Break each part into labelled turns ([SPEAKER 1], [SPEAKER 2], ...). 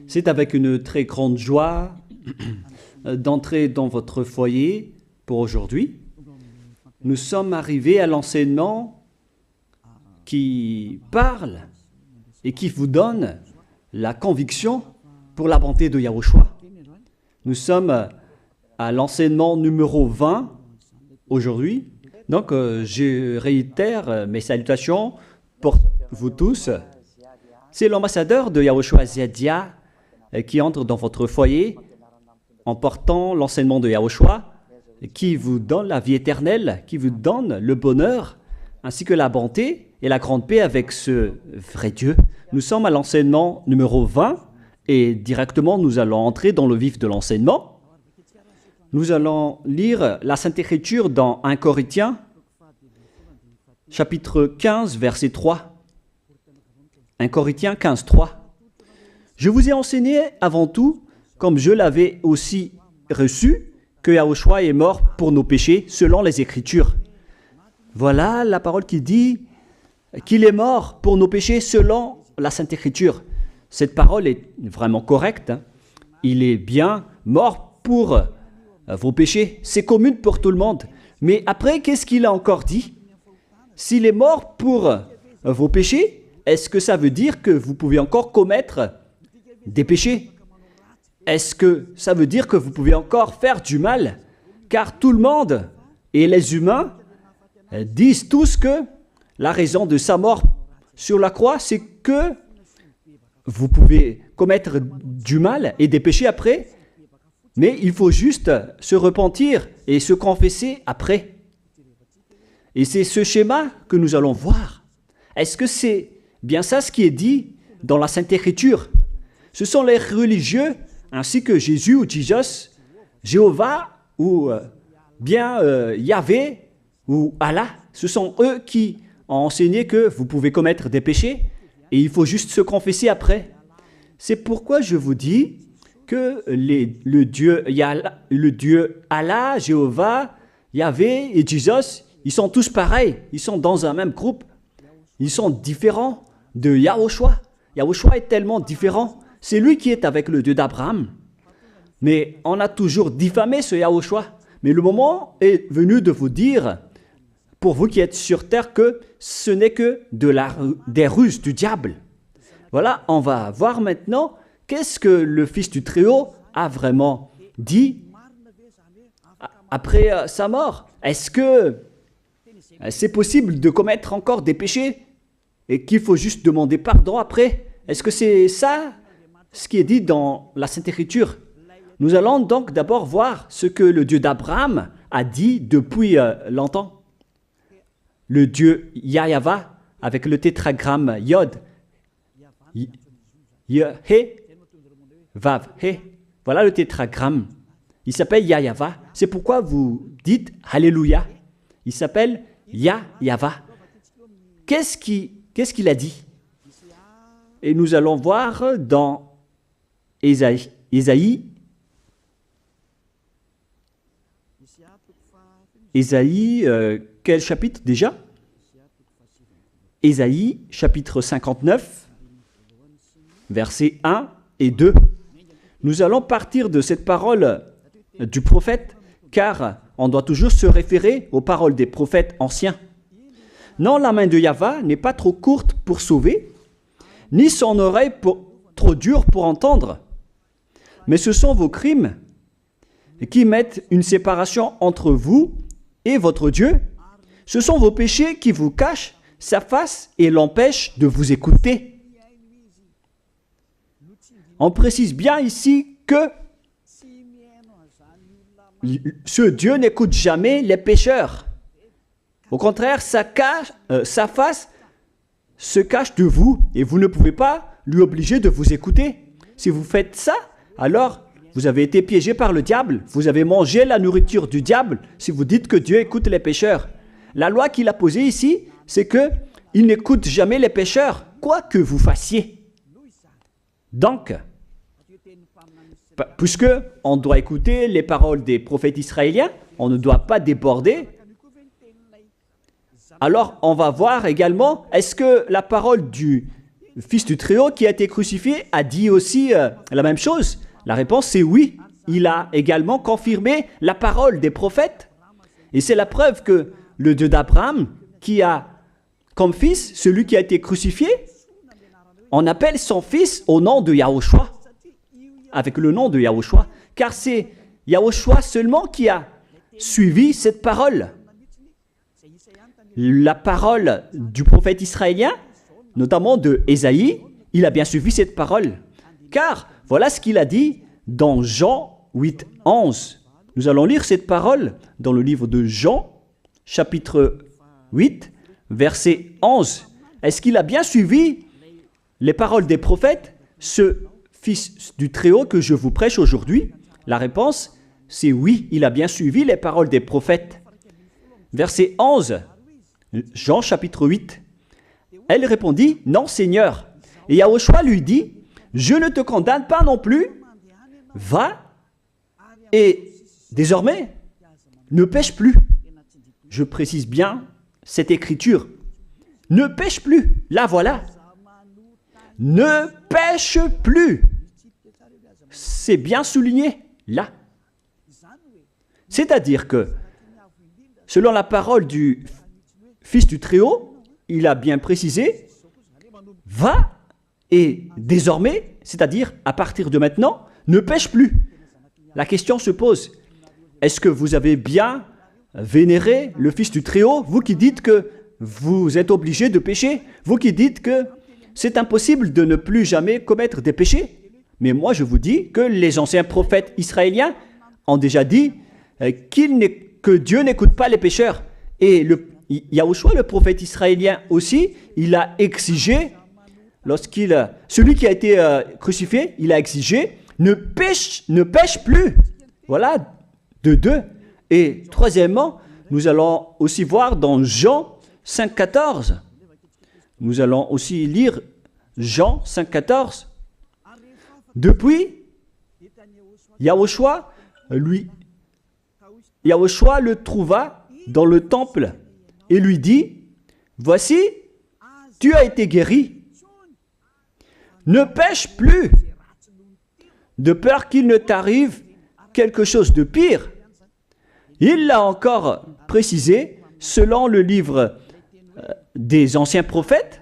[SPEAKER 1] C'est avec une très grande joie d'entrer dans votre foyer pour aujourd'hui. Nous sommes arrivés à l'enseignement qui parle et qui vous donne la conviction pour la bonté de Yahushua. Nous sommes à l'enseignement numéro 20 aujourd'hui. Donc, je réitère mes salutations pour vous tous. C'est l'ambassadeur de Yahushua Ziadia qui entre dans votre foyer en portant l'enseignement de Yahushua qui vous donne la vie éternelle, qui vous donne le bonheur ainsi que la bonté et la grande paix avec ce vrai Dieu. Nous sommes à l'enseignement numéro 20 et directement nous allons entrer dans le vif de l'enseignement. Nous allons lire la Sainte Écriture dans 1 Corinthiens, chapitre 15, verset 3. 1 Corinthiens 15, 3. Je vous ai enseigné avant tout, comme je l'avais aussi reçu, que Yahushua est mort pour nos péchés selon les Écritures. Voilà la parole qui dit qu'il est mort pour nos péchés selon la Sainte Écriture. Cette parole est vraiment correcte. Il est bien mort pour vos péchés. C'est commun pour tout le monde. Mais après, qu'est-ce qu'il a encore dit? S'il est mort pour vos péchés, est-ce que ça veut dire que vous pouvez encore commettre des péchés? Est-ce que ça veut dire que vous pouvez encore faire du mal? Car tout le monde et les humains disent tous que la raison de sa mort sur la croix, c'est que vous pouvez commettre du mal et des péchés après, mais il faut juste se repentir et se confesser après. Et c'est ce schéma que nous allons voir. Est-ce que c'est bien ça ce qui est dit dans la Sainte Écriture? Ce sont les religieux, ainsi que Jésus ou Jesus, Jéhovah ou bien Yahvé ou Allah. Ce sont eux qui ont enseigné que vous pouvez commettre des péchés et il faut juste se confesser après. C'est pourquoi je vous dis que le Dieu Allah, Jéhovah, Yahvé et Jesus, ils sont tous pareils. Ils sont dans un même groupe. Ils sont différents de Yahushua. Yahushua est tellement différent. C'est lui qui est avec le Dieu d'Abraham. Mais on a toujours diffamé ce Yahushua. Mais le moment est venu de vous dire, pour vous qui êtes sur terre, que ce n'est que des ruses du diable. Voilà, on va voir maintenant qu'est-ce que le Fils du Très-Haut a vraiment dit après sa mort. Est-ce que c'est possible de commettre encore des péchés et qu'il faut juste demander pardon après? Est-ce que c'est ça ce qui est dit dans la Sainte Écriture? Nous allons donc d'abord voir ce que le Dieu d'Abraham a dit depuis longtemps. Le Dieu Yahva avec le tétragramme Yod, He, Vav, He. Voilà le tétragramme. Il s'appelle Yahva. C'est pourquoi vous dites Alléluia. Il s'appelle Yahva. Qu'est-ce qu'il a dit? Et nous allons voir dans Ésaïe, quel chapitre déjà? Ésaïe, chapitre 59, versets 1 et 2. Nous allons partir de cette parole du prophète, car on doit toujours se référer aux paroles des prophètes anciens. Non, la main de Yahva n'est pas trop courte pour sauver, ni son oreille trop dure pour entendre. Mais ce sont vos crimes qui mettent une séparation entre vous et votre Dieu. Ce sont vos péchés qui vous cachent sa face et l'empêchent de vous écouter. On précise bien ici que ce Dieu n'écoute jamais les pécheurs. Au contraire, sa face se cache de vous et vous ne pouvez pas lui obliger de vous écouter. Si vous faites ça, alors vous avez été piégé par le diable. Vous avez mangé la nourriture du diable si vous dites que Dieu écoute les pécheurs. La loi qu'il a posée ici, c'est qu'il n'écoute jamais les pécheurs, quoi que vous fassiez. Donc, puisque on doit écouter les paroles des prophètes israéliens, on ne doit pas déborder. Alors, on va voir également, est-ce que la parole du Fils du Très-Haut qui a été crucifié a dit aussi la même chose? La réponse c'est oui. Il a également confirmé la parole des prophètes. Et c'est la preuve que le Dieu d'Abraham, qui a comme fils celui qui a été crucifié, on appelle son fils au nom de Yahushua, avec le nom de Yahushua, car c'est Yahushua seulement qui a suivi cette parole. La parole du prophète israélien, notamment de Ésaïe, il a bien suivi cette parole. Car voilà ce qu'il a dit dans Jean 8, 11. Nous allons lire cette parole dans le livre de Jean, chapitre 8, verset 11. Est-ce qu'il a bien suivi les paroles des prophètes, ce Fils du Très-Haut que je vous prêche aujourd'hui? La réponse, c'est oui, il a bien suivi les paroles des prophètes. Verset 11, Jean chapitre 8. Elle répondit, non Seigneur. Et Yahushua lui dit, je ne te condamne pas non plus. Va et désormais, ne pêche plus. Je précise bien cette écriture. Ne pêche plus. Là, voilà. Ne pêche plus. C'est bien souligné, là. C'est-à-dire que, selon la parole du Fils du Très-Haut, il a bien précisé, va et désormais, c'est-à-dire à partir de maintenant, ne pêche plus. La question se pose, est-ce que vous avez bien vénéré le Fils du Très-Haut, vous qui dites que vous êtes obligé de pécher, vous qui dites que c'est impossible de ne plus jamais commettre des péchés? Mais moi je vous dis que les anciens prophètes israéliens ont déjà dit que Dieu n'écoute pas les pécheurs. Et Yahushua, le prophète israélien aussi, il a exigé, celui qui a été crucifié, il a exigé, ne pêche plus. Voilà, de deux. Et troisièmement, nous allons aussi voir dans Jean 5,14. Nous allons aussi lire Jean 5,14. Depuis, Yahushua le trouva dans le temple et lui dit, voici, tu as été guéri. Ne pêche plus, de peur qu'il ne t'arrive quelque chose de pire. Il l'a encore précisé selon le livre des anciens prophètes,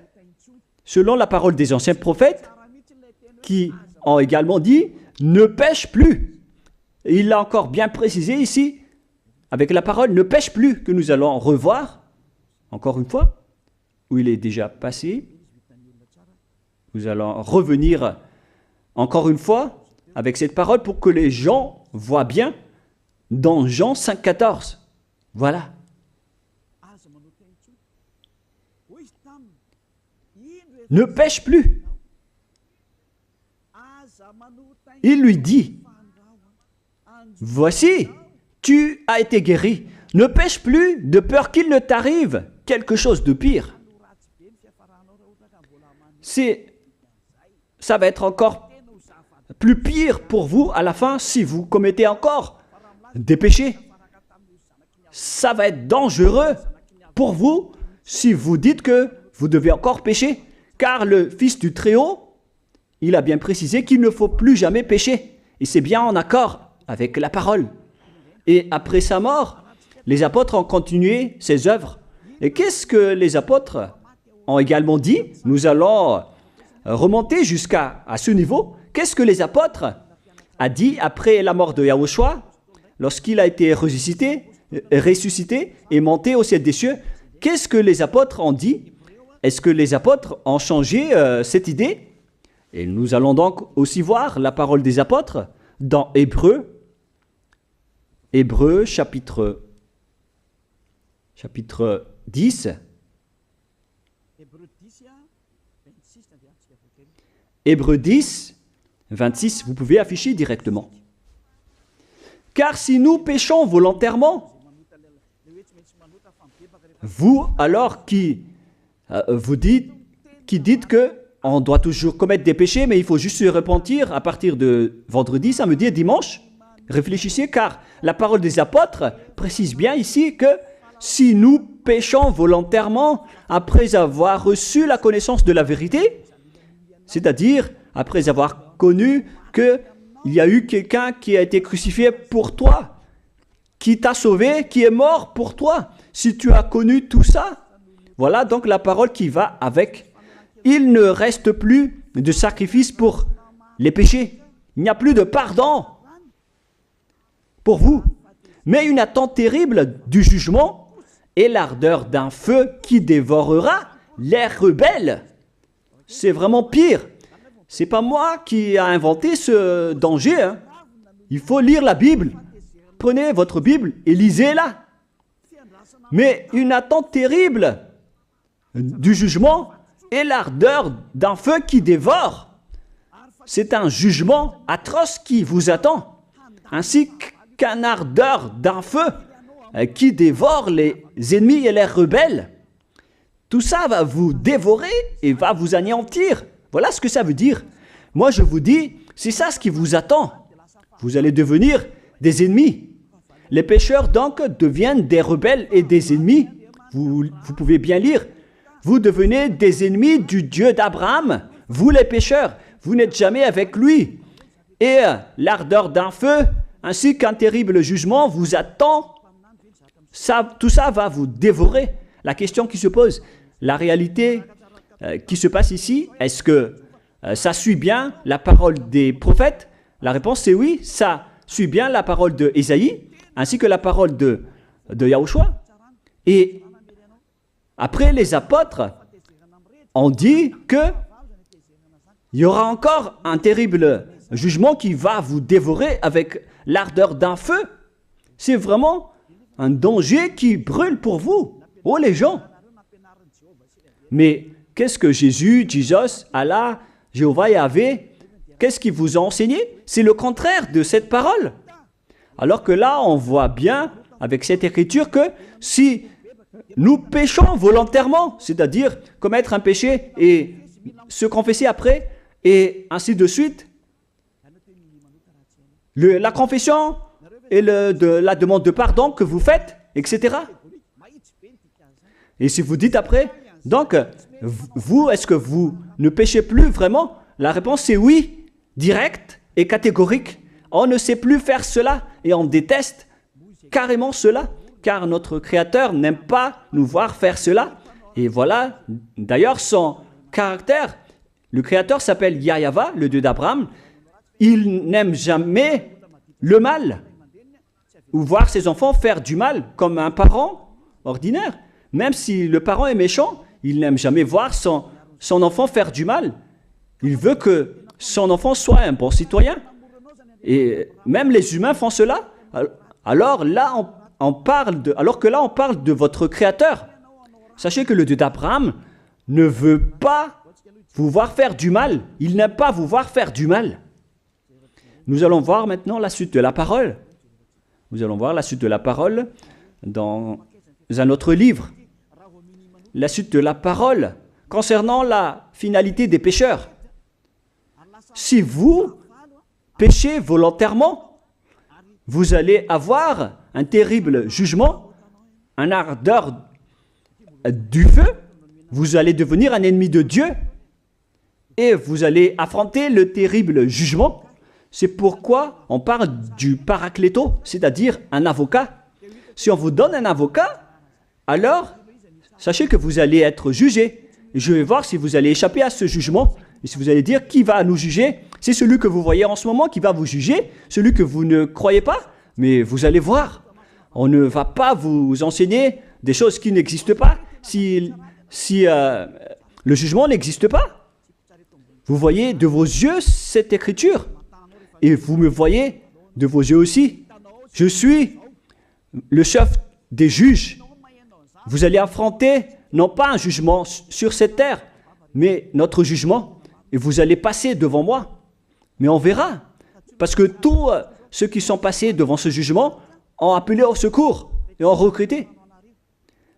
[SPEAKER 1] selon la parole des anciens prophètes, qui ont également dit « ne pêche plus ». Il l'a encore bien précisé ici, avec la parole « ne pêche plus » que nous allons revoir, encore une fois, où il est déjà passé. Nous allons revenir encore une fois avec cette parole pour que les gens voient bien dans Jean 5,14. Voilà. Ne pêche plus. Il lui dit, voici, tu as été guéri. Ne pêche plus de peur qu'il ne t'arrive quelque chose de pire. Ça va être encore plus pire pour vous à la fin si vous commettez encore des péchés. Ça va être dangereux pour vous si vous dites que vous devez encore pécher. Car le Fils du Très-Haut, il a bien précisé qu'il ne faut plus jamais pécher. Et c'est bien en accord avec la parole. Et après sa mort, les apôtres ont continué ses œuvres. Et qu'est-ce que les apôtres ont également dit? Nous allons remonter jusqu'à ce niveau. Qu'est-ce que les apôtres ont dit après la mort de Yahushua, lorsqu'il a été ressuscité et monté au ciel des cieux? Qu'est-ce que les apôtres ont dit? Est-ce que les apôtres ont changé cette idée? Et nous allons donc aussi voir la parole des apôtres dans Hébreux chapitre 10. Hébreux 10, 26, vous pouvez afficher directement. Car si nous péchons volontairement, vous alors qui dites que on doit toujours commettre des péchés, mais il faut juste se repentir à partir de vendredi, samedi et dimanche. Réfléchissez, car la parole des apôtres précise bien ici que si nous péchons volontairement après avoir reçu la connaissance de la vérité, C'est-à-dire, après avoir connu qu'il y a eu quelqu'un qui a été crucifié pour toi, qui t'a sauvé, qui est mort pour toi. Si tu as connu tout ça, voilà donc la parole qui va avec. Il ne reste plus de sacrifice pour les péchés. Il n'y a plus de pardon pour vous. Mais une attente terrible du jugement et l'ardeur d'un feu qui dévorera les rebelles. C'est vraiment pire. C'est pas moi qui ai inventé ce danger. Hein. Il faut lire la Bible. Prenez votre Bible et lisez-la. Mais une attente terrible du jugement et l'ardeur d'un feu qui dévore. C'est un jugement atroce qui vous attend, ainsi qu'un ardeur d'un feu qui dévore les ennemis et les rebelles. Tout ça va vous dévorer et va vous anéantir. Voilà ce que ça veut dire. Moi, je vous dis, c'est ça ce qui vous attend. Vous allez devenir des ennemis. Les pécheurs, donc, deviennent des rebelles et des ennemis. Vous pouvez bien lire. Vous devenez des ennemis du Dieu d'Abraham. Vous, les pécheurs, vous n'êtes jamais avec lui. Et l'ardeur d'un feu, ainsi qu'un terrible jugement, vous attend. Tout ça va vous dévorer. La question qui se pose, la réalité qui se passe ici, est-ce que ça suit bien la parole des prophètes? La réponse c'est oui, ça suit bien la parole de Ésaïe, ainsi que la parole de Yahushua. Et après, les apôtres ont dit qu'il y aura encore un terrible jugement qui va vous dévorer avec l'ardeur d'un feu. C'est vraiment un danger qui brûle pour vous. Oh les gens! Mais qu'est-ce que Jésus, Allah, Jéhovah Yahvé, qu'est-ce qu'ils vous ont enseigné? C'est le contraire de cette parole. Alors que là, on voit bien avec cette écriture que si nous péchons volontairement, c'est-à-dire commettre un péché et se confesser après, et ainsi de suite, la confession et la demande de pardon que vous faites, etc. Et si vous dites après, donc, vous, est-ce que vous ne péchez plus vraiment? La réponse c'est oui, directe et catégorique. On ne sait plus faire cela et on déteste carrément cela, car notre Créateur n'aime pas nous voir faire cela. Et voilà, d'ailleurs, son caractère, le Créateur s'appelle Yahweh, le Dieu d'Abraham. Il n'aime jamais le mal, ou voir ses enfants faire du mal, comme un parent ordinaire. Même si le parent est méchant, il n'aime jamais voir son enfant faire du mal. Il veut que son enfant soit un bon citoyen. Et même les humains font cela. Alors que là, on parle de votre Créateur. Sachez que le Dieu d'Abraham ne veut pas vous voir faire du mal. Il n'aime pas vous voir faire du mal. Nous allons voir maintenant la suite de la parole. Nous allons voir la suite de la parole dans un autre livre. La suite de la parole concernant la finalité des pécheurs. Si vous péchez volontairement, vous allez avoir un terrible jugement, un ardeur du feu, vous allez devenir un ennemi de Dieu et vous allez affronter le terrible jugement. C'est pourquoi on parle du paracléto, c'est-à-dire un avocat. Si on vous donne un avocat, alors sachez que vous allez être jugé. Et je vais voir si vous allez échapper à ce jugement. Et si vous allez dire qui va nous juger, c'est celui que vous voyez en ce moment qui va vous juger, celui que vous ne croyez pas. Mais vous allez voir, on ne va pas vous enseigner des choses qui n'existent pas si le jugement n'existe pas. Vous voyez de vos yeux cette écriture et vous me voyez de vos yeux aussi. Je suis le chef des juges. Vous allez affronter non pas un jugement sur cette terre, mais notre jugement. Et vous allez passer devant moi. Mais on verra. Parce que tous ceux qui sont passés devant ce jugement ont appelé au secours et ont recruté.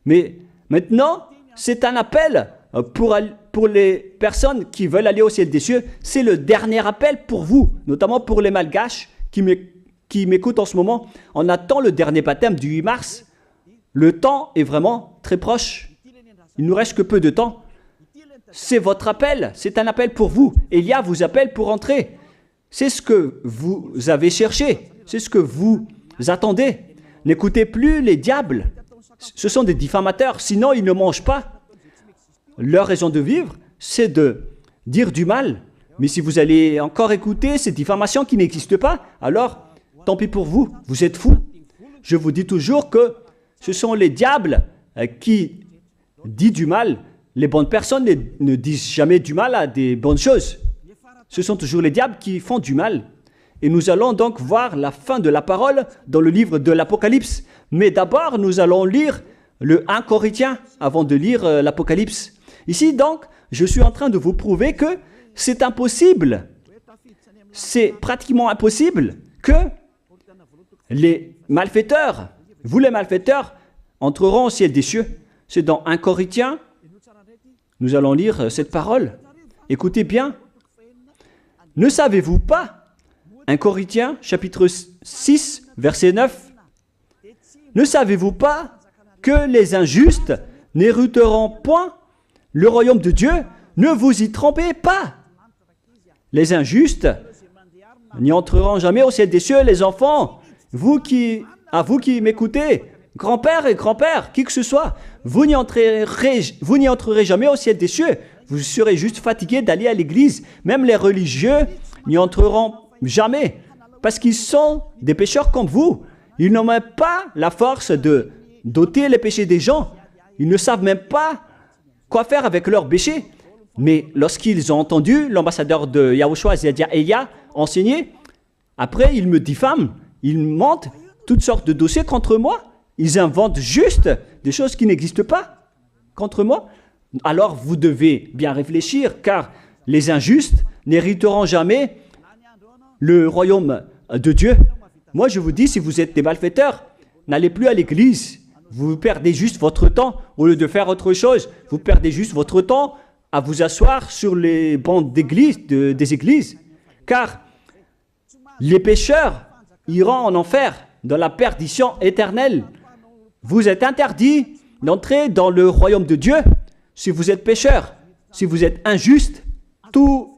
[SPEAKER 1] Mais maintenant, c'est un appel pour les personnes qui veulent aller au ciel des cieux. C'est le dernier appel pour vous, notamment pour les Malgaches qui m'écoutent en ce moment. On attend le dernier baptême du 8 mars. Le temps est vraiment très proche. Il ne nous reste que peu de temps. c'est votre appel, c'est un appel pour vous. Élia vous appelle pour entrer. C'est ce que vous avez cherché, c'est ce que vous attendez. N'écoutez plus les diables, ce sont des diffamateurs, sinon ils ne mangent pas. Leur raison de vivre, c'est de dire du mal. Mais si vous allez encore écouter ces diffamations qui n'existent pas, alors tant pis pour vous, vous êtes fous. Je vous dis toujours que ce sont les diables qui disent du mal. Les bonnes personnes ne disent jamais du mal à des bonnes choses. Ce sont toujours les diables qui font du mal. Et nous allons donc voir la fin de la parole dans le livre de l'Apocalypse. Mais d'abord, nous allons lire le 1 Corinthiens avant de lire l'Apocalypse. Ici donc, je suis en train de vous prouver que c'est impossible. C'est pratiquement impossible que les malfaiteurs, vous les malfaiteurs, entreront au ciel des cieux. C'est dans 1 Corinthiens, nous allons lire cette parole. Écoutez bien. Ne savez-vous pas, 1 Corinthiens, chapitre 6, verset 9, ne savez-vous pas que les injustes n'hériteront point le royaume de Dieu? Ne vous y trompez pas. Les injustes n'y entreront jamais au ciel des cieux, les enfants. Vous qui m'écoutez, grand-père et grand-père, qui que ce soit, vous n'y entrerez jamais au ciel des cieux. Vous serez juste fatigué d'aller à l'église. Même les religieux n'y entreront jamais parce qu'ils sont des pécheurs comme vous. Ils n'ont même pas la force de d'ôter les péchés des gens. Ils ne savent même pas quoi faire avec leurs péchés. Mais lorsqu'ils ont entendu l'ambassadeur de Yahushua, c'est-à-dire Elia, enseigner, après ils me diffament, ils mentent toutes sortes de dossiers contre moi. Ils inventent juste des choses qui n'existent pas contre moi. Alors vous devez bien réfléchir, car les injustes n'hériteront jamais le royaume de Dieu. Moi je vous dis, si vous êtes des malfaiteurs, n'allez plus à l'église. Vous perdez juste votre temps au lieu de faire autre chose. Vous perdez juste votre temps à vous asseoir sur les bancs d'église, des églises. Car les pécheurs iront en enfer, dans la perdition éternelle. Vous êtes interdit d'entrer dans le royaume de Dieu si vous êtes pécheur, si vous êtes injuste. Toutes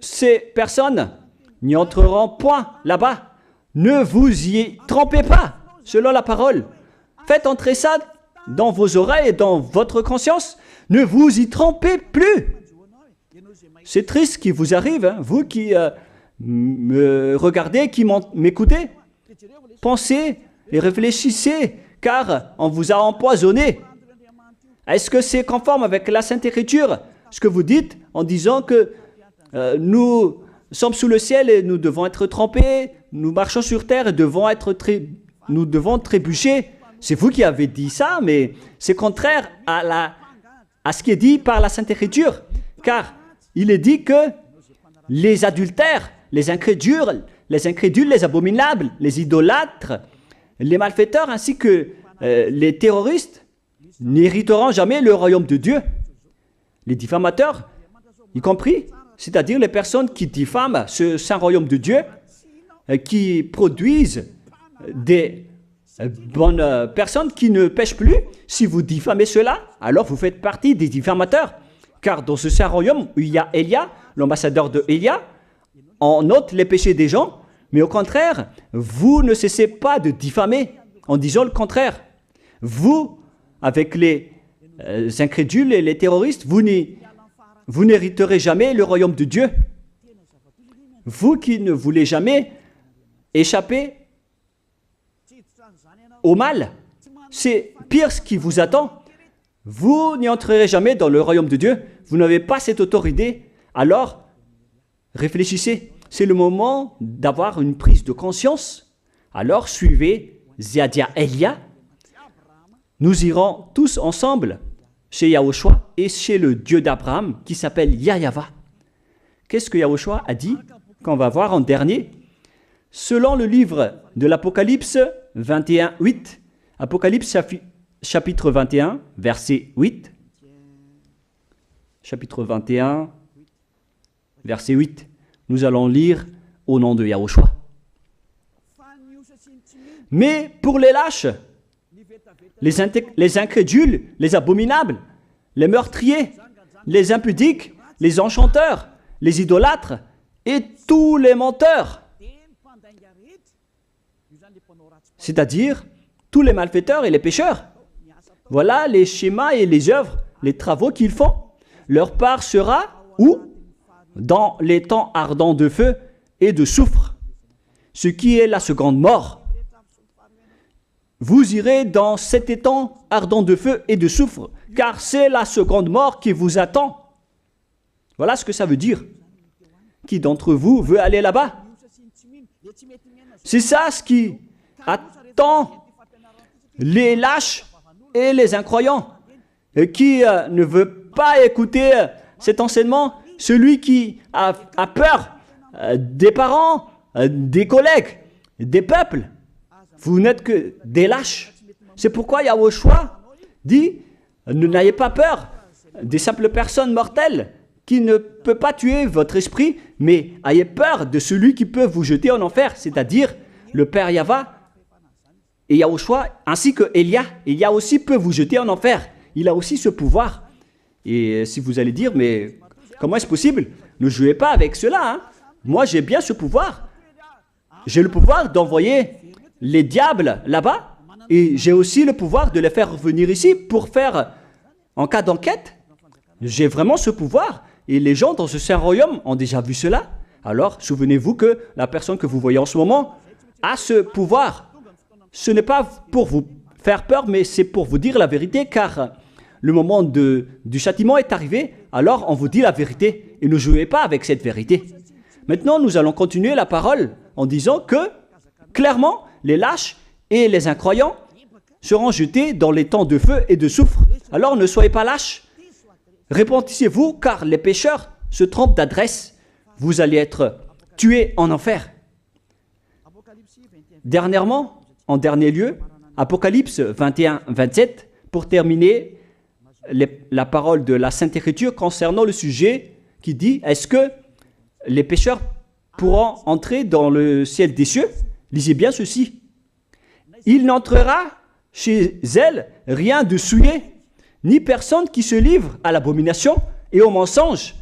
[SPEAKER 1] ces personnes n'y entreront point là-bas. Ne vous y trompez pas, selon la parole. Faites entrer ça dans vos oreilles et dans votre conscience. Ne vous y trompez plus. C'est triste ce qui vous arrive, hein, vous qui me regardez, qui m'écoutez. Pensez et réfléchissez, car on vous a empoisonné. Est-ce que c'est conforme avec la Sainte Écriture, ce que vous dites en disant que nous sommes sous le ciel et nous devons être trempés, nous marchons sur terre et nous devons trébucher? C'est vous qui avez dit ça, mais c'est contraire à ce qui est dit par la Sainte Écriture, car il est dit que les adultères, les incrédules, les abominables, les idolâtres, les malfaiteurs ainsi que les terroristes n'hériteront jamais le royaume de Dieu. Les diffamateurs, y compris, c'est-à-dire les personnes qui diffament ce saint royaume de Dieu, qui produisent des bonnes personnes qui ne pêchent plus. Si vous diffamez cela, alors vous faites partie des diffamateurs. Car dans ce saint royaume où il y a Elia, l'ambassadeur de Elia, on note les péchés des gens, mais au contraire, vous ne cessez pas de diffamer en disant le contraire. Vous, avec les incrédules et les terroristes, vous n'hériterez jamais le royaume de Dieu. Vous qui ne voulez jamais échapper au mal, c'est pire ce qui vous attend. Vous n'y entrerez jamais dans le royaume de Dieu. Vous n'avez pas cette autorité. Alors, réfléchissez. C'est le moment d'avoir une prise de conscience. Alors, suivez Ziadia Elia. Nous irons tous ensemble chez Yahushua et chez le Dieu d'Abraham qui s'appelle Yahweh. Qu'est-ce que Yahushua a dit qu'on va voir en dernier? Selon le livre de l'Apocalypse 21, 8, Apocalypse chapitre 21, verset 8. Chapitre 21, verset 8. Nous allons lire au nom de Yahushua. Mais pour les lâches, les incrédules, les abominables, les meurtriers, les impudiques, les enchanteurs, les idolâtres et tous les menteurs. C'est-à-dire tous les malfaiteurs et les pécheurs. Voilà les schémas et les œuvres, les travaux qu'ils font. Leur part sera où? Dans les temps ardents de feu et de soufre, ce qui est la seconde mort. Vous irez dans cet étang ardent de feu et de soufre, car c'est la seconde mort qui vous attend. Voilà ce que ça veut dire. Qui d'entre vous veut aller là-bas? C'est ça ce qui attend les lâches et les incroyants. Et qui ne veut pas écouter cet enseignement, celui qui a peur des parents, des collègues, des peuples. Vous n'êtes que des lâches. C'est pourquoi Yahushua dit, ne n'ayez pas peur des simples personnes mortelles qui ne peut pas tuer votre esprit, mais ayez peur de celui qui peut vous jeter en enfer, c'est-à-dire le Père Yahva et Yahushua, ainsi que Elia. Elia aussi peut vous jeter en enfer. Il a aussi ce pouvoir. Et si vous allez dire, mais comment est-ce possible? Ne jouez pas avec cela. Hein? Moi, j'ai bien ce pouvoir. J'ai le pouvoir d'envoyer les diables là-bas. Et j'ai aussi le pouvoir de les faire revenir ici pour faire, en cas d'enquête. J'ai vraiment ce pouvoir. Et les gens dans ce saint royaume ont déjà vu cela. Alors, souvenez-vous que la personne que vous voyez en ce moment a ce pouvoir. Ce n'est pas pour vous faire peur, mais c'est pour vous dire la vérité, car le moment du châtiment est arrivé, alors on vous dit la vérité, et ne jouez pas avec cette vérité. Maintenant, nous allons continuer la parole en disant que, clairement, les lâches et les incroyants seront jetés dans les temps de feu et de soufre. Alors ne soyez pas lâches, repentissez-vous, car les pécheurs se trompent d'adresse. Vous allez être tués en enfer. Dernièrement, en dernier lieu, Apocalypse 21-27, pour terminer la parole de la Sainte Écriture concernant le sujet qui dit, est-ce que les pécheurs pourront entrer dans le ciel des cieux? Lisez bien ceci. Il n'entrera chez elle rien de souillé, ni personne qui se livre à l'abomination et au mensonge.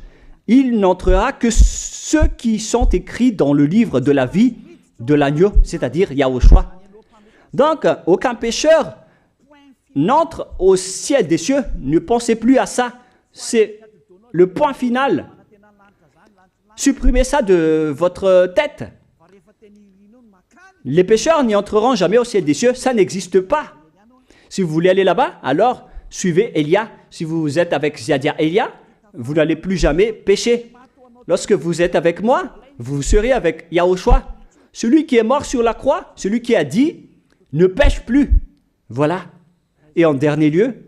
[SPEAKER 1] Il n'entrera que ceux qui sont écrits dans le livre de la vie de l'agneau, c'est-à-dire Yahushua. Donc, aucun pécheur n'entre au ciel des cieux. Ne pensez plus à ça. C'est le point final. Supprimez ça de votre tête. Les pécheurs n'y entreront jamais au ciel des cieux. Ça n'existe pas. Si vous voulez aller là-bas, alors suivez Elia. Si vous êtes avec Ziadia Elia, vous n'allez plus jamais pécher. Lorsque vous êtes avec moi, vous serez avec Yahushua. Celui qui est mort sur la croix, celui qui a dit, ne pêche plus. Voilà. Et en dernier lieu,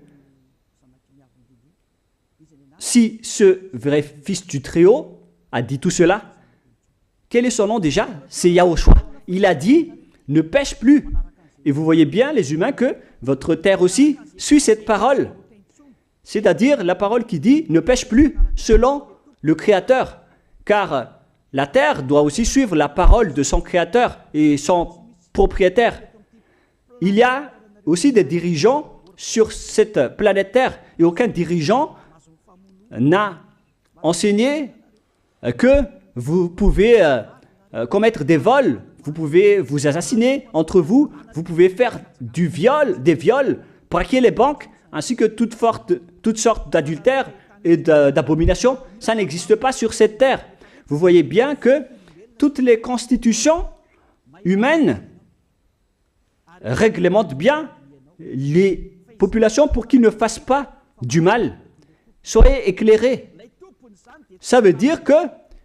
[SPEAKER 1] si ce vrai fils du Très-Haut a dit tout cela, quel est son nom déjà? C'est Yahushua. Il a dit, ne pêche plus. Et vous voyez bien, les humains, que votre terre aussi suit cette parole. C'est-à-dire la parole qui dit, ne pêche plus, selon le Créateur. Car la terre doit aussi suivre la parole de son Créateur et son propriétaire. Il y a aussi des dirigeants sur cette planète Terre et aucun dirigeant n'a enseigné que vous pouvez commettre des vols, vous pouvez vous assassiner entre vous, vous pouvez faire des viols, braquer les banques, ainsi que toutes sortes d'adultères et d'abominations. Ça n'existe pas sur cette terre. Vous voyez bien que toutes les constitutions humaines réglementent bien les populations pour qu'ils ne fassent pas du mal. Soyez éclairés. Ça veut dire que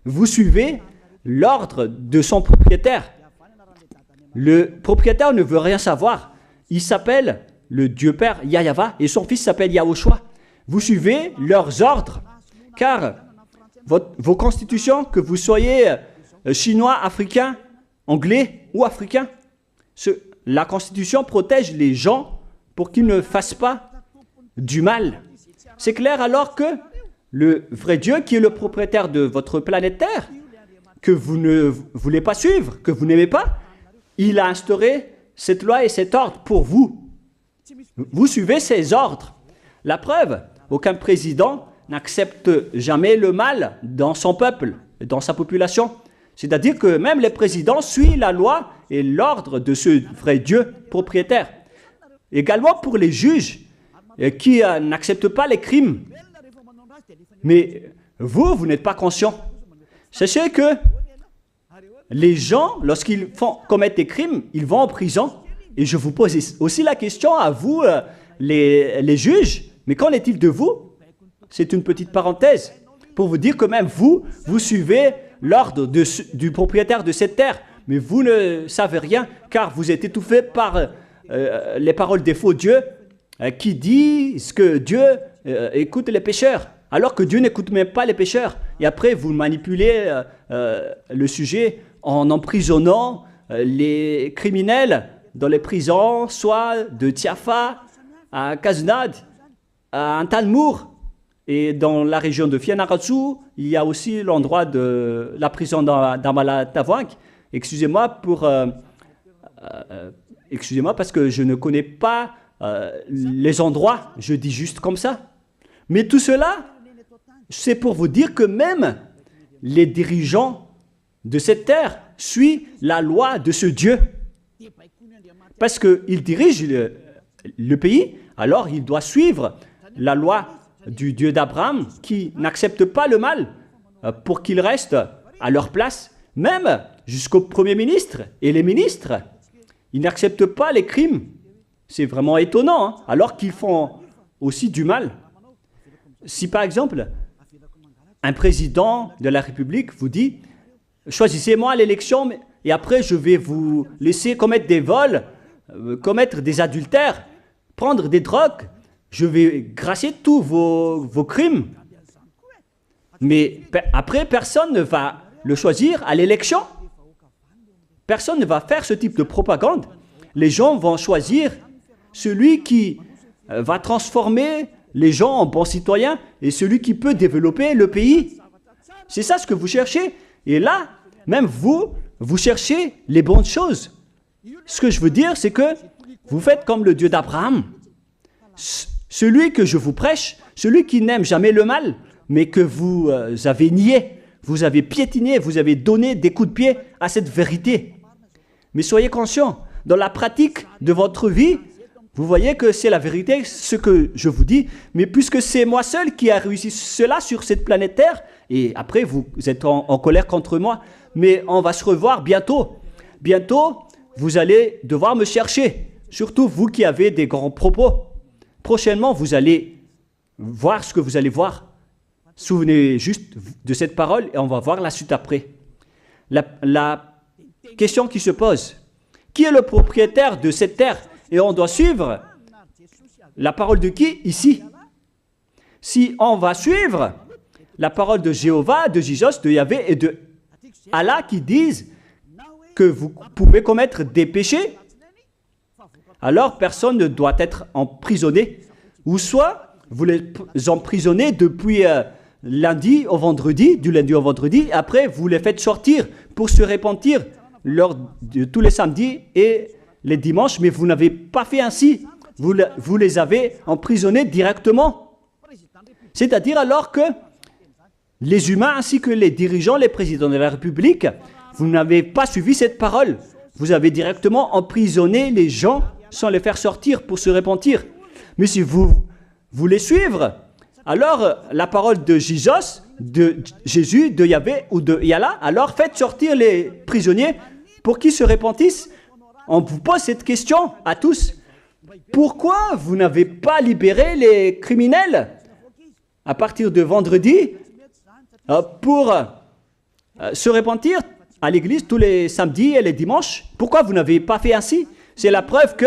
[SPEAKER 1] vous suivez l'ordre de son propriétaire. Le propriétaire ne veut rien savoir. Il s'appelle le Dieu Père Yahva et son fils s'appelle Yahushua. Vous suivez leurs ordres, car vos constitutions, que vous soyez chinois, africain, anglais ou africain, la constitution protège les gens pour qu'ils ne fassent pas du mal. C'est clair alors que le vrai Dieu, qui est le propriétaire de votre planète Terre, que vous ne voulez pas suivre, que vous n'aimez pas, il a instauré cette loi et cet ordre pour vous. Vous suivez ces ordres. La preuve, aucun président n'accepte jamais le mal dans son peuple, dans sa population. C'est-à-dire que même les présidents suivent la loi et l'ordre de ce vrai Dieu propriétaire. Également pour les juges qui n'acceptent pas les crimes. Mais vous n'êtes pas conscient. Sachez que les gens, lorsqu'ils commettent des crimes, ils vont en prison. Et je vous pose aussi la question à vous, les juges, mais qu'en est-il de vous? C'est une petite parenthèse pour vous dire que même vous suivez l'ordre du propriétaire de cette terre, mais vous ne savez rien car vous êtes étouffé par les paroles des faux dieux qui disent que Dieu écoute les pécheurs, alors que Dieu n'écoute même pas les pécheurs. Et après, vous manipulez le sujet en emprisonnant les criminels dans les prisons, soit de Tiafa à Kaznad, à Antalmour. Et dans la région de Fianarantsoa, il y a aussi l'endroit de la prison d'Amala-Tavoink. Excusez-moi parce que je ne connais pas les endroits, je dis juste comme ça. Mais tout cela, c'est pour vous dire que même les dirigeants de cette terre suivent la loi de ce Dieu. Parce qu'il dirige le pays, alors il doit suivre la loi du Dieu d'Abraham qui n'accepte pas le mal pour qu'ils restent à leur place, même jusqu'au Premier ministre et les ministres. Ils n'acceptent pas les crimes. C'est vraiment étonnant, hein, alors qu'ils font aussi du mal. Si par exemple, un président de la République vous dit « Choisissez-moi à l'élection et après je vais vous laisser commettre des vols, commettre des adultères, prendre des drogues, je vais grâcer tous vos crimes. » Mais après, personne ne va le choisir à l'élection. Personne ne va faire ce type de propagande. Les gens vont choisir celui qui va transformer les gens en bons citoyens et celui qui peut développer le pays. C'est ça ce que vous cherchez. Et là, même vous cherchez les bonnes choses. Ce que je veux dire, c'est que vous faites comme le Dieu d'Abraham. Celui que je vous prêche, celui qui n'aime jamais le mal, mais que vous avez nié, vous avez piétiné, vous avez donné des coups de pied à cette vérité. Mais soyez conscients, dans la pratique de votre vie, vous voyez que c'est la vérité, ce que je vous dis, mais puisque c'est moi seul qui a réussi cela sur cette planète Terre, et après vous êtes en colère contre moi, mais on va se revoir bientôt. Bientôt, vous allez devoir me chercher, surtout vous qui avez des grands propos. Prochainement, vous allez voir ce que vous allez voir. Souvenez juste de cette parole et on va voir la suite après. La question qui se pose, qui est le propriétaire de cette terre? Et on doit suivre la parole de qui ici? Si on va suivre la parole de Jéhovah, de Jésus, de Yahvé et de Allah qui disent que vous pouvez commettre des péchés, alors personne ne doit être emprisonné. Ou soit vous les emprisonnez depuis lundi au vendredi, du lundi au vendredi, après vous les faites sortir pour se repentir lors de tous les samedis et les dimanches, mais vous n'avez pas fait ainsi. Vous les avez emprisonnés directement. C'est-à-dire alors que les humains ainsi que les dirigeants, les présidents de la République, vous n'avez pas suivi cette parole. Vous avez directement emprisonné les gens sans les faire sortir pour se repentir. Mais si vous voulez suivre, alors la parole de Jésus, de Yahvé ou de Yallah, alors faites sortir les prisonniers pour qu'ils se repentissent. On vous pose cette question à tous. Pourquoi vous n'avez pas libéré les criminels à partir de vendredi pour se repentir à l'église tous les samedis et les dimanches? Pourquoi vous n'avez pas fait ainsi? C'est la preuve que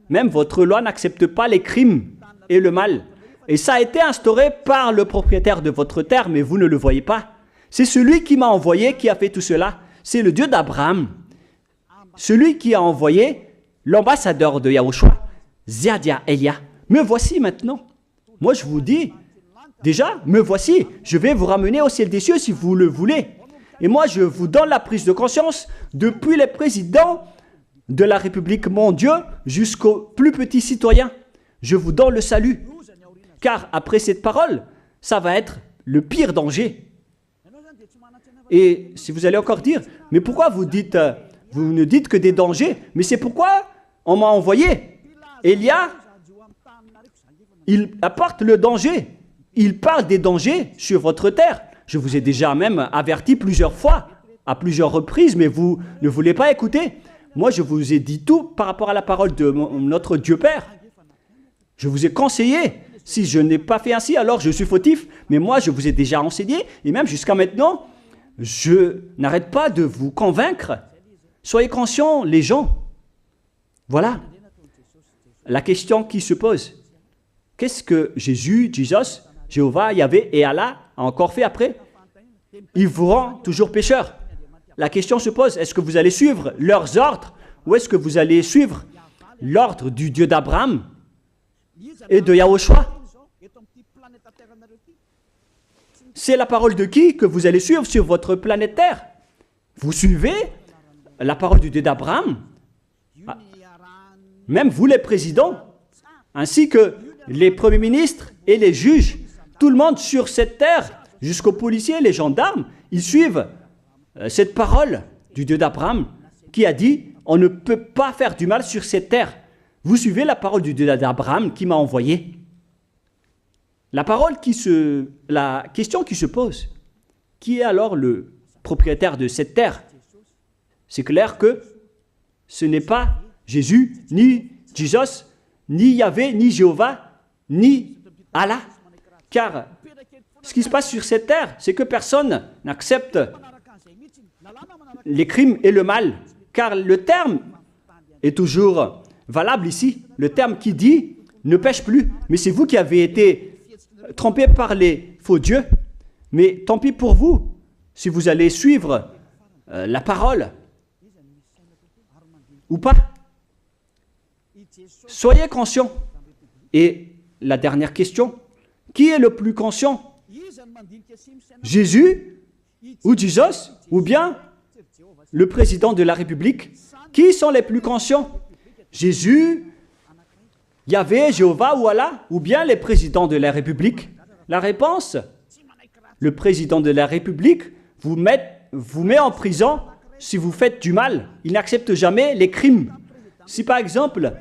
[SPEAKER 1] même votre loi n'accepte pas les crimes et le mal. Et ça a été instauré par le propriétaire de votre terre, mais vous ne le voyez pas. C'est celui qui m'a envoyé qui a fait tout cela. C'est le Dieu d'Abraham. Celui qui a envoyé l'ambassadeur de Yahushua, Ziadia Elia. Me voici maintenant. Moi je vous dis, déjà, me voici. Je vais vous ramener au ciel des cieux si vous le voulez. Et moi je vous donne la prise de conscience depuis les présidents de la République, mon Dieu, jusqu'aux plus petits citoyens. Je vous donne le salut. Car après cette parole, ça va être le pire danger. Et si vous allez encore dire, mais pourquoi vous ne dites que des dangers? Mais c'est pourquoi on m'a envoyé. Élia, il apporte le danger. Il parle des dangers sur votre terre. Je vous ai déjà même averti plusieurs fois, à plusieurs reprises, mais vous ne voulez pas écouter. Moi, je vous ai dit tout par rapport à la parole de notre Dieu Père. Je vous ai conseillé. Si je n'ai pas fait ainsi, alors je suis fautif. Mais moi, je vous ai déjà enseigné. Et même jusqu'à maintenant, je n'arrête pas de vous convaincre. Soyez conscients, les gens. Voilà la question qui se pose. Qu'est-ce que Jésus, Jéhovah, Yahvé et Allah a encore fait après? Il vous rend toujours pécheur. La question se pose, est-ce que vous allez suivre leurs ordres ou est-ce que vous allez suivre l'ordre du Dieu d'Abraham et de Yahushua? C'est la parole de qui que vous allez suivre sur votre planète Terre? Vous suivez la parole du Dieu d'Abraham? Même vous les présidents, ainsi que les premiers ministres et les juges, tout le monde sur cette terre, jusqu'aux policiers, les gendarmes, ils suivent cette parole du Dieu d'Abraham qui a dit, on ne peut pas faire du mal sur cette terre. Vous suivez la parole du Dieu d'Abraham qui m'a envoyé. La question qui se pose, qui est alors le propriétaire de cette terre? C'est clair que ce n'est pas Jésus, ni Jesus, ni Yahvé, ni Jéhovah, ni Allah. Car ce qui se passe sur cette terre, c'est que personne n'accepte les crimes et le mal. Car le terme est toujours valable ici. Le terme qui dit « ne pêche plus ». Mais c'est vous qui avez été trompés par les faux dieux. Mais tant pis pour vous, si vous allez suivre la parole ou pas. Soyez conscients. Et la dernière question, qui est le plus conscient? Jésus ou Jesus ou bien le président de la République? Qui sont les plus conscients? Jésus, Yahvé, Jéhovah ou Allah ou bien les présidents de la République? La réponse, le président de la République vous met en prison si vous faites du mal. Il n'accepte jamais les crimes. Si par exemple,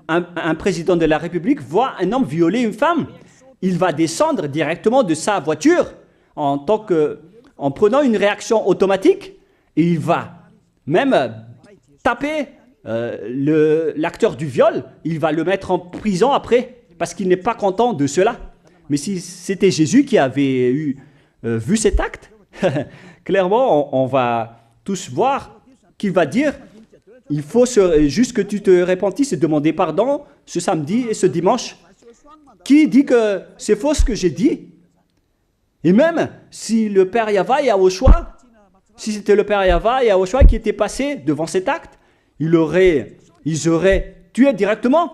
[SPEAKER 1] un président de la République voit un homme violer une femme, il va descendre directement de sa voiture en prenant une réaction automatique et il va même taper l'acteur du viol, il va le mettre en prison après parce qu'il n'est pas content de cela. Mais si c'était Jésus qui avait vu cet acte, clairement on va tous voir qu'il va dire il faut juste que tu te repentisses et demander pardon ce samedi et ce dimanche. Qui dit que c'est faux ce que j'ai dit? Et même si le Père Yahvé et Yahushua, si c'était le Père Yahvé et Yahushua qui étaient passés devant cet acte, ils auraient tué directement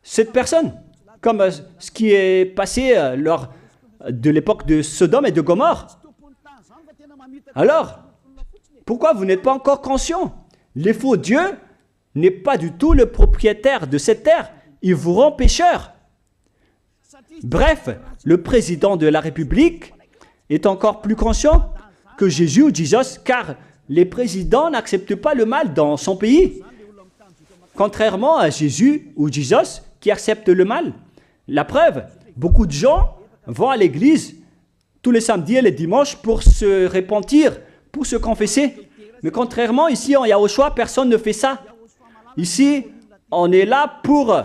[SPEAKER 1] cette personne, comme ce qui est passé lors de l'époque de Sodome et de Gomorrhe. Alors, pourquoi vous n'êtes pas encore conscient? Les faux dieux n'est pas du tout le propriétaire de cette terre. Il vous rend pécheur. Bref, le président de la République est encore plus conscient que Jésus ou Jesus, car les présidents n'acceptent pas le mal dans son pays. Contrairement à Jésus ou Jesus qui acceptent le mal. La preuve, beaucoup de gens vont à l'église tous les samedis et les dimanches pour se repentir, pour se confesser. Mais contrairement, ici en Yahushua, personne ne fait ça. Ici, on est là pour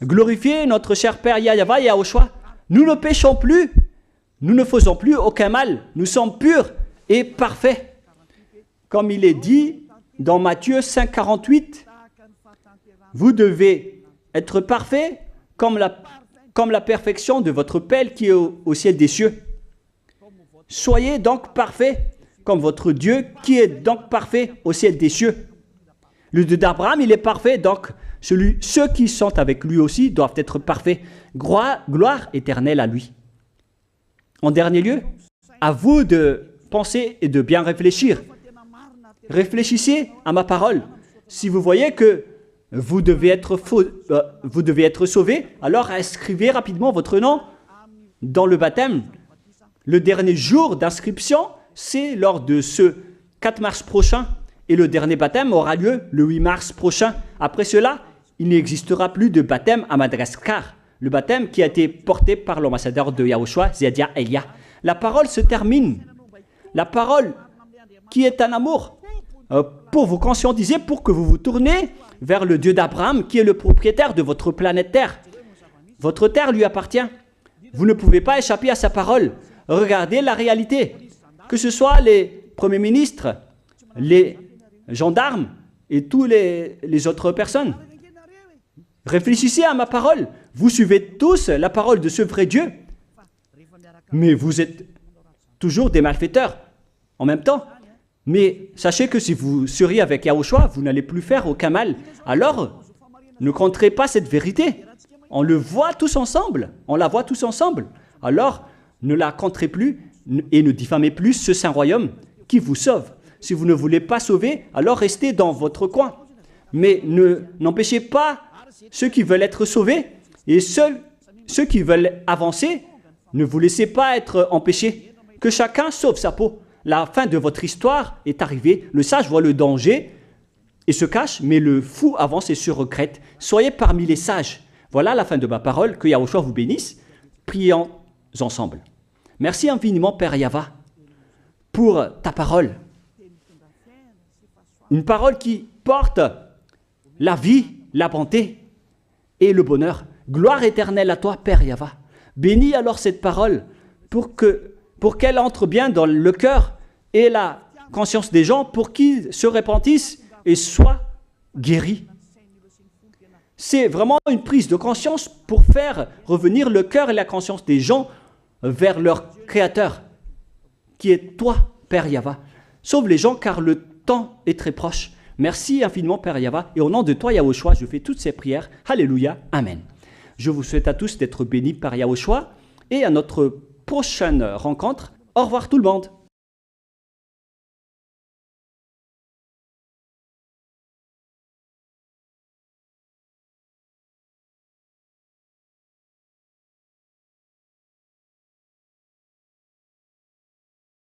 [SPEAKER 1] glorifier notre cher Père Yahvé et Yahushua. Nous ne péchons plus, nous ne faisons plus aucun mal. Nous sommes purs et parfaits. Comme il est dit dans Matthieu 5, 48, vous devez être parfaits comme la perfection de votre Père qui est au ciel des cieux. Soyez donc parfaits comme votre Dieu qui est donc parfait au ciel des cieux. Le Dieu d'Abraham, il est parfait, donc ceux qui sont avec lui aussi doivent être parfaits. Gloire éternelle à lui. En dernier lieu, à vous de penser et de bien réfléchir. Réfléchissez à ma parole. Si vous voyez que vous devez être sauvés, alors inscrivez rapidement votre nom dans le baptême, le dernier jour d'inscription, c'est lors de ce 4 mars prochain. Et le dernier baptême aura lieu le 8 mars prochain. Après cela, il n'existera plus de baptême à Madagascar. Le baptême qui a été porté par l'ambassadeur de Yahushua, Zedia Elia. La parole se termine. La parole qui est un amour pour vous conscientiser, pour que vous vous tournez vers le Dieu d'Abraham qui est le propriétaire de votre planète Terre. Votre terre lui appartient. Vous ne pouvez pas échapper à sa parole. Regardez la réalité. Que ce soit les premiers ministres, les gendarmes et tous les autres personnes. Réfléchissez à ma parole. Vous suivez tous la parole de ce vrai Dieu. Mais vous êtes toujours des malfaiteurs en même temps. Mais sachez que si vous seriez avec Yahushua, vous n'allez plus faire aucun mal. Alors, ne compterez pas cette vérité. On le voit tous ensemble. On la voit tous ensemble. Alors, ne la compterez plus et ne diffamez plus ce saint royaume qui vous sauve. Si vous ne voulez pas sauver, alors restez dans votre coin. Mais n'empêchez pas ceux qui veulent être sauvés et ceux qui veulent avancer, ne vous laissez pas être empêchés. Que chacun sauve sa peau. La fin de votre histoire est arrivée. Le sage voit le danger et se cache, mais le fou avance et se regrette. Soyez parmi les sages. Voilà la fin de ma parole. Que Yahushua vous bénisse. Prions ensemble. Merci infiniment, Père Yahva, pour ta parole. Une parole qui porte la vie, la bonté et le bonheur. Gloire éternelle à toi, Père Yahva. Bénis alors cette parole pour qu'elle entre bien dans le cœur et la conscience des gens pour qu'ils se repentissent et soient guéris. C'est vraiment une prise de conscience pour faire revenir le cœur et la conscience des gens vers leur Créateur, qui est toi, Père Yahva. Sauve les gens car le temps est très proche. Merci infiniment, Père Yahva. Et au nom de toi, Yahushua, je fais toutes ces prières. Alléluia. Amen. Je vous souhaite à tous d'être bénis par Yahushua et à notre prochaine rencontre. Au revoir tout le monde.